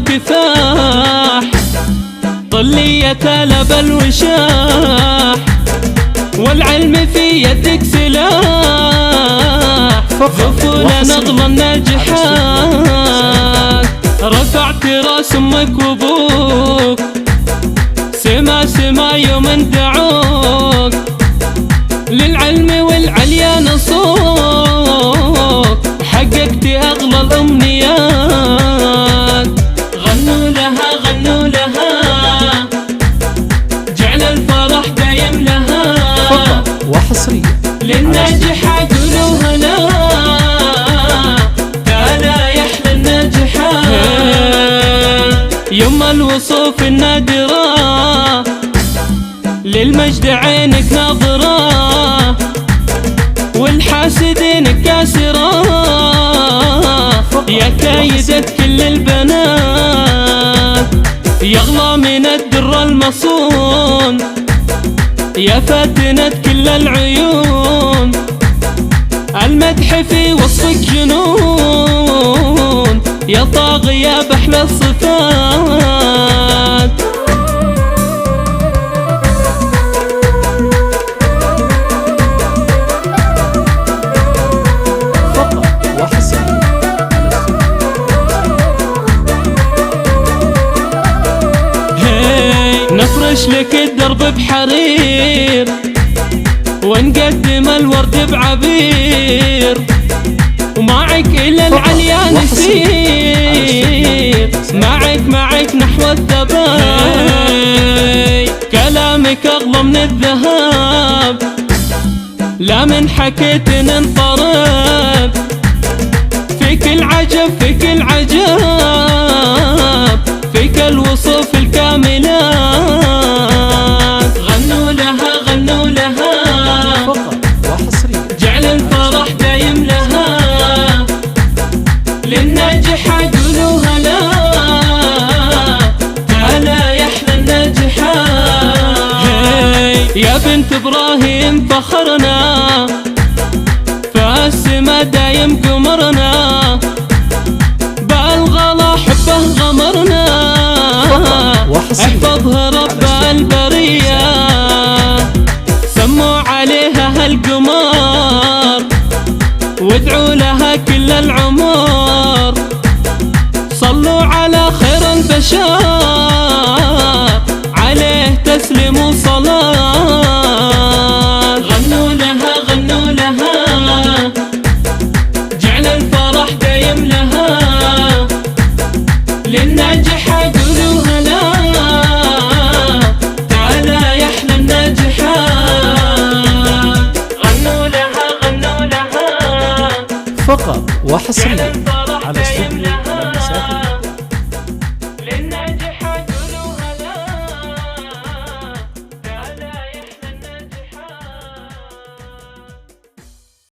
كفاح، طلية لب الوشاح، والعلم في يدك سلاح، ظفولة نضل الناجحات، رفعت راس امك وابوك، سما سما يوم دعوك، للعلم والعليا نصوك، حققت اغلى الامنيات. غنوا لها غنوا لها، جعل الفرح دايم لها، وحصرية للناجحة قولوا هلا، هلا يحلى الناجحات، يم الوصوف النادرة، للمجد عينك ناظرة، والحاسدين كاسرة، يا كايدة كل البنات، يغلى من الدر المصون، يا فاتنة كل العيون، المدح في وصفك جنون، يا طاغية بأحلى الصفات. نفرش لك الدرب بحرير، ونقدم الورد بعبير، ومعك إلى العليا نسير، معك نحو الثبات، كلامك أغلى من الذهب، لا من حكيت ننطرب، فيك العجب فيك العجب، فيك الوصوف الكاملات. غنوا لها غنوا لها، جعل الفرح دايم لها، للناجحة قولوا هلا، هلا يحلى الناجحات. يا بنت ابراهيم فخرنا، فالسما دايم قمرنا، بالغلا حبه غمرنا، احفظها رب البرية، سموا عليها هالقمر، وادعوا لها كل العمر، صلوا على خير البشر، عليه تسلموا صلاة. غنوا لها غنوا لها، جعل الفرح دايم لها، للناجحة قولوا هلا، تعالى يحلى الناجحات. غنوا لها غنوا لها، فقط وحصريا على استوديو المسافر.